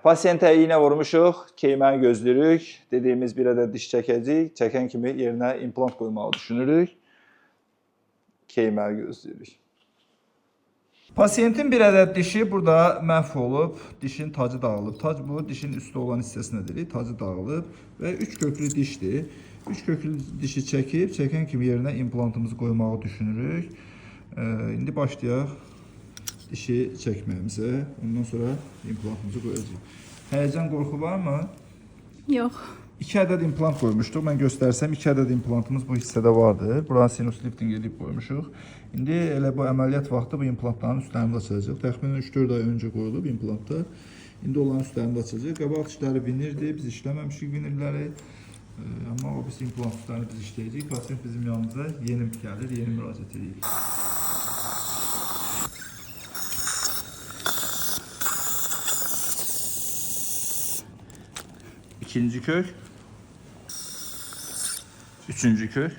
Pasiyentə iynə vurmuşuq, keyməni gözləyirik. Dediyimiz bir ədəd diş çəkəcəyik. Çəkən kimi yerinə implant qoymağı düşünürük. Keyməni gözləyirik. Pasiyentin bir ədəd dişi burada məhv olub, dişin tacı dağılıb. Tac bu, dişin üstü olan hissəsinə deyirik, tacı dağılıb və 3 köklü dişdir. 3 köklü dişi çəkib, çəkən kimi yerinə implantımızı qoymağı düşünürük. İndi başlayaq dişi çəkməyimizə, ondan sonra implantımızı qoyacağıq. Həyəcan, qorxu varmı? Yox. 2 ədəd implant qoymuşduq. Mən göstərsəm 2 ədəd implantımız bu hissədə vardır. Buranı sinus lifting edib qoymuşuq. İndi elə bu əməliyyat vaxtı bu implantların üstlərində açılacaq. Təxminən 3-4 ay öncə qoyulub implantlar. İndi onların üstlərində açılacaq. Qabaq dişləri vinirdi. Biz işləməmişik vinirləri. Amma o biz implant üstlərini biz işləyəcəyik. Pasiyent bizim yanımıza yeni gəlir, yeni müraciət edirik. İkinci kök. Üçüncü kök.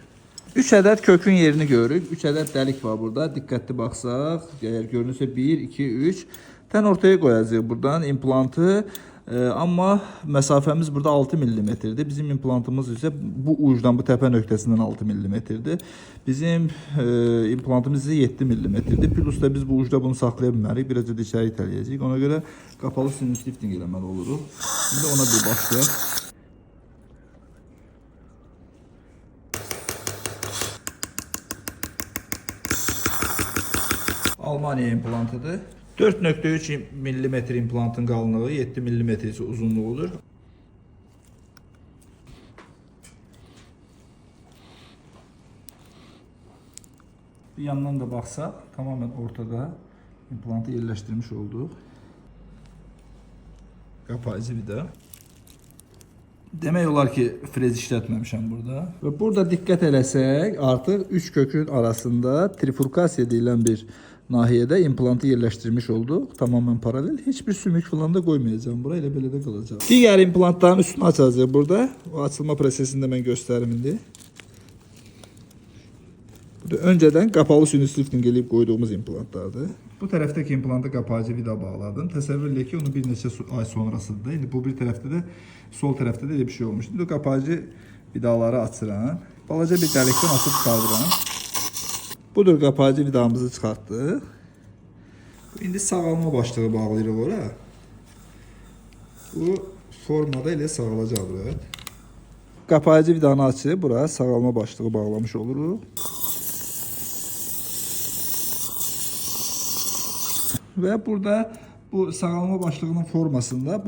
3 ədəd kökün yerini görürük. 3 ədəd dəlik var burada. Diqqətli baxsaq, əgər görünürsə 1, 2, 3. Tən ortaya qoyacağıq buradan implantı. Amma məsafəmiz burada 6 mm-dir. Bizim implantımız isə bu ucdan, bu təpə nöqtəsindən 6 mm-dir. Bizim implantımız isə 7 mm-dir. Plus da biz bu ucda bunu saxlaya bilmərik. Birazca da içəri itələyəcəyik. Ona görə qapalı sinus lifting eləməli oluruq. Şimdi ona bir başlayaq. Almaniya implantıdır. 4.3 mm implantın qalınlığı, 7 mm isə uzunluğudur. Bir yandan da baxsaq, tamamen ortada implantı yerləşdirmiş olduq. Kapayıcı vida. Demək olar ki, frez işlətməmişəm burada. Və burada diqqət eləsək, artıq 3 kökün arasında trifurkasiya deyilən bir nahiyədə implantı yerləşdirmiş olduq. Tamamen paralel. Heç bir sümük falan da qoymayacağım. Bura elə belə də qalacaq. Digər implantların üstünü açacağıq burada. O açılma prosesində mən göstərim indi. Öncədən qapalı sinus lifting eləyib qoyduğumuz implantlardır. Bu tərəfdəki implanta qapayıcı vida bağladım. Təsəvvür edək ki, onu bir neçə ay sonrasıdır. İndi bu bir tərəfdə də, sol tərəfdə də elə bir şey olmuş. İndi o qapayıcı vidaları açıram. Balaca bir dəlikdən açıb çıxardıram. Budur, qapayıcı vidamızı çıxartdıq. İndi sağalma başlığı bağlayırıq ora. Bu formada elə sağalacaqdır. Qapayıcı vidanı açıb bura sağalma başlığı bağlamış oluruq. Və burada bu sağalma başlığının formasında bu